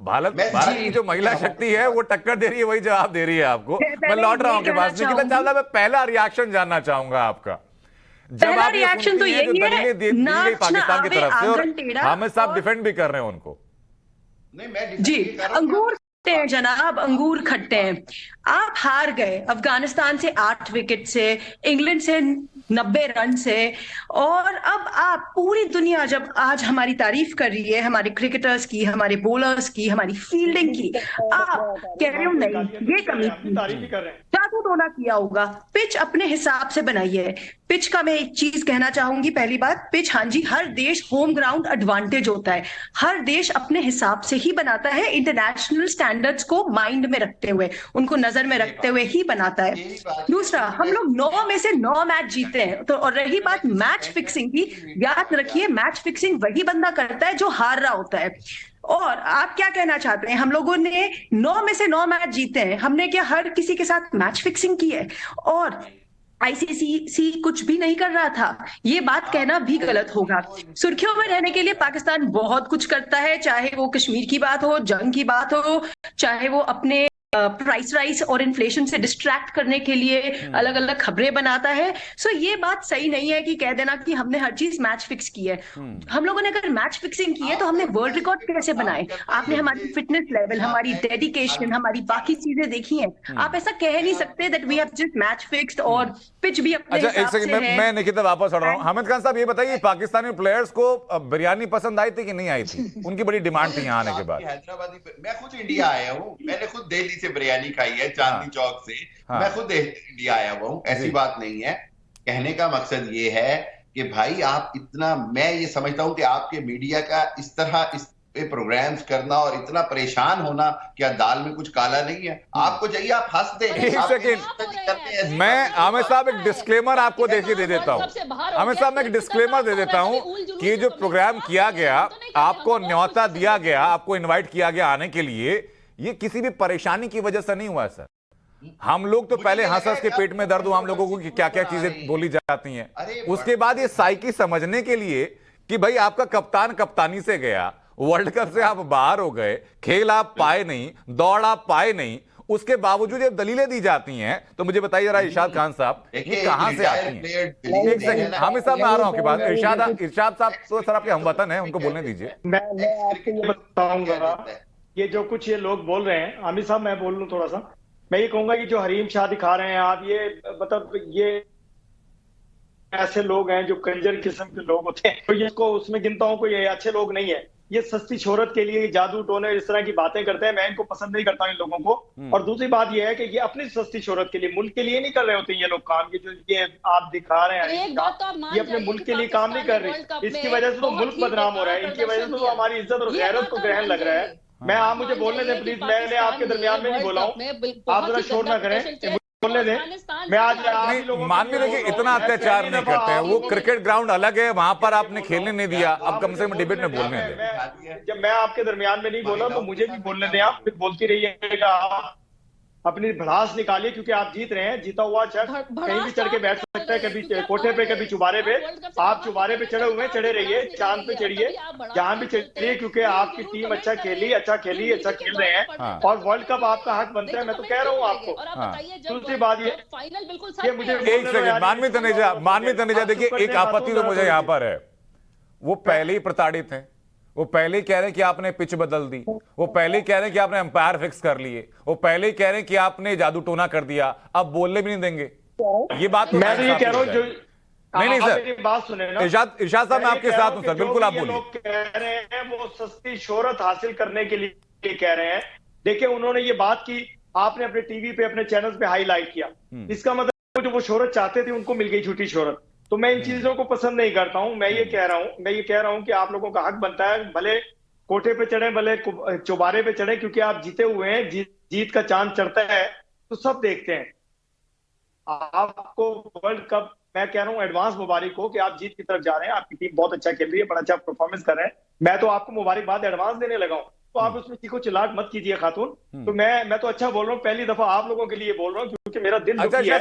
भारत मैं भारत की जो महिला शक्ति है वो टक्कर दे रही है, वही जवाब दे रही है आपको। मैं लौट रहा हूं आपके पास। निकिता चावला, मैं पहला रिएक्शन जानना चाहूंगा आपका, जब पहला आप ये रिएक्शन तो सुनती हैं जो यही है, दलीलें दी गई नाच ना पाकिस्तान की आवे तरफ से, और आंगन टेढ़ा। हामिद साहब और डिफेंड भी कर रहे हैं उनको। नहीं, मैं डिफेंड जी, ये कर रहा हूँ कि अंगूर खट्टे हैं जनाब, अंगूर खट्टे हैं। आप हार गए अफगानिस्तान से 8 विकेट से, इंग्लैंड से 90 रन से, और अब आप पूरी दुनिया जब आज हमारी तारीफ कर रही है, हमारे क्रिकेटर्स की, हमारे बॉलर्स की, हमारी फील्डिंग की, आप कह रहे हो नहीं ये कमी थी, तारीफ ही कर रहे हैं। जादू टोना किया होगा। पिच अपने हिसाब से बनाई है। पिच का मैं एक चीज कहना चाहूंगी, पहली बात, पिच, हाँ जी, हर देश होम ग्राउंड एडवांटेज होता है, हर देश अपने हिसाब से ही बनाता है, इंटरनेशनल स्टैंडर्ड्स को माइंड में रखते हुए, उनको नजर में रखते हुए ही बनाता है। दूसरा, हम लोग 9 में से 9 मैच जीते हैं। तो और रही बात मैच फिक्सिंग की, याद रखिए मैच फिक्सिंग वही बंदा करता है जो हार रहा होता है। और आप क्या कहना चाहते हैं, हम लोगों ने 9 में से 9 मैच जीते हैं, हमने क्या हर किसी के साथ मैच फिक्सिंग की है? और आईसीसी कुछ भी नहीं कर रहा था, ये बात कहना भी गलत होगा। सुर्खियों में रहने के लिए पाकिस्तान बहुत कुछ करता है, चाहे वो कश्मीर की बात हो, जंग की बात हो, चाहे वो अपने प्राइस राइस और इन्फ्लेशन से डिस्ट्रैक्ट करने के लिए अलग अलग खबरें बनाता है। सो ये बात सही नहीं है कि कह देना कि हमने हर चीज मैच फिक्स की है। हम लोगों ने अगर मैच फिक्सिंग की है तो हमने वर्ल्ड रिकॉर्ड कैसे बनाए? आपने हमारी फिटनेस लेवल, हमारी डेडिकेशन, हमारी बाकी चीजें देखी हैं। आप ऐसा कह नहीं सकते that we have just match fixed, और पिच भी अपने अच्छा, एक हिसाब सेकंड, से है। मैं निकिता वापस आ रहा हूं। हामिद खान साहब, ये बताइए पाकिस्तानी प्लेयर्स को बिरयानी पसंद आई थी कि नहीं आई थी? उनकी बड़ी डिमांड थी यहाँ आने के बाद। हैदराबादी, मैं खुद इंडिया आया हूँ, मैंने खुद दिल्ली से बिरयानी खाई है, चांदनी चौक से। मैं खुद इंडिया आया हुआ हूँ, ऐसी बात नहीं है। कहने का मकसद ये है कि भाई आप इतना, मैं ये समझता हूं कि आपके मीडिया का इस तरह इस पे प्रोग्राम्स करना और इतना परेशान होना, क्या दाल में कुछ काला नहीं है? आपको चाहिए आप हंस दें। एक सेकंड, मैं आमिर साहब एक डिस्क्लेमर आपको देखिए दे देता हूं। आमिर साहब, मैं एक डिस्क्लेमर दे देता हूं कि जो प्रोग्राम किया गया, आपको न्योता दिया गया, आपको इनवाइट किया गया आने के लिए, ये किसी भी परेशानी की वजह से नहीं हुआ सर। हम लोग तो पहले हंस हंस के पेट में दर्द हुआ हम लोगों को कि क्या क्या चीजें बोली जाती हैं, उसके बाद ये साइकी समझने के लिए कि भाई आपका कप्तान कप्तानी से गया, वर्ल्ड कप से आप बाहर हो गए, खेल आप पाए नहीं, दौड़ आप पाए नहीं, उसके बावजूद जब दलीलें दी जाती हैं, तो मुझे बताइए जरा इरशाद खान साहब, ये कहां से आती हैं? एक सेकंड हामिद साहब, मैं आ रहा हूं आपके पास। इरशाद साहब तो सर आपके हमवतन हैं, उनको बोलने दीजिए। मैं आपको ये बताऊंगा, ये जो कुछ ये लोग बोल रहे हैं, आमिर साहब मैं बोल लूं थोड़ा सा, मैं ये कहूंगा कि जो हरीम शाह दिखा रहे हैं आप, ये मतलब ये ऐसे लोग हैं जो कंजर किस्म के लोग होते हैं, तो इसको उसमें गिनता हूं, कोई अच्छे लोग नहीं है। ये सस्ती शोहरत के लिए जादू टोने इस तरह की बातें करते हैं, मैं इनको पसंद नहीं करता इन लोगों को। और दूसरी बात ये है कि ये अपनी सस्ती शोहरत के लिए, मुल्क के लिए नहीं कर रहे होते ये लोग काम, ये जो ये आप दिखा रहे हैं ये अपने मुल्क के लिए काम नहीं कर रहे। इसकी वजह से तो मुल्क बदनाम हो रहा है, इनकी वजह से तो हमारी इज्जत और गैरत को ग्रहण लग रहा है। मैं आप मुझे बोलने दें प्लीज, मैंने आपके दरमियान में नहीं बोला हूँ, आप जरा शोर ना करें, बोलने दें। मैं आज मान भी देखिए इतना अत्याचार नहीं करते हैं, वो क्रिकेट ग्राउंड अलग है, वहां पर आपने खेलने नहीं दिया, अब कम से कम डिबेट में बोलने दें। जब मैं आपके दरमियान में नहीं बोला तो मुझे भी बोलने दें, आप फिर बोलती रहिएगा, अपनी भड़ास निकालिए, क्योंकि आप जीत रहे हैं। जीता हुआ शख्स कहीं भी चढ़ के बैठ सकता है, कभी कोठे पे, कभी चुबारे पे। आप चुबारे पे चढ़े हुए, चढ़े रहिए, चांद पे चढ़िए, जहां भी चढ़िए, क्योंकि आपकी टीम अच्छा खेली, अच्छा खेल रहे हैं, और वर्ल्ड कप आपका हक बनता है। मैं तो कह रहा हूँ आपको। दूसरी बात ये मुझे एक सेकंड, मानवी तनेजा, देखिए एक आपत्ति तो मुझे यहाँ पर है, वो पहले ही प्रताड़ित हैं, वो पहले ही कह रहे हैं कि आपने पिच बदल दी, वो पहले ही कह रहे हैं कि आपने अंपायर फिक्स कर लिए, वो पहले ही कह रहे हैं कि आपने जादू टोना कर दिया, अब बोलने भी नहीं देंगे। ये बात तो मैं तो ये कह रहा हूँ, जो नहीं सर, बात सुने ना, इरशाद साहब, मैं आपके साथ हूं सर, बिल्कुल आप बोलिए। लोग कह रहे हैं वो सस्ती शोहरत हासिल करने के लिए कह रहे हैं। देखिए उन्होंने ये बात की, आपने अपने टीवी पे, अपने चैनल पे हाईलाइट किया, इसका मतलब जो वो शोहरत चाहते थे उनको मिल गई झूठी शोहरत। तो मैं इन चीजों को पसंद नहीं करता हूं। मैं ये कह रहा हूं कि आप लोगों का हक बनता है, भले कोठे पे चढ़े, भले चौबारे पे चढ़े, क्योंकि आप जीते हुए हैं। जीत का चांद चढ़ता है तो सब देखते हैं। आपको वर्ल्ड कप, मैं कह रहा हूं एडवांस मुबारक हो कि आप जीत की तरफ जा रहे हैं, आपकी टीम बहुत अच्छा खेल रही है, बड़ा अच्छा परफॉर्मेंस कर रहे हैं। मैं तो आपको मुबारकबाद एडवांस देने लगा हूं, तो आप उसमें चीखो चिल्लाहट मत कीजिए खातून। तो मैं तो अच्छा बोल रहा हूँ, पहली दफा आप लोगों के लिए बोल रहा हूँ, क्योंकि मेरा दिल दुखी है।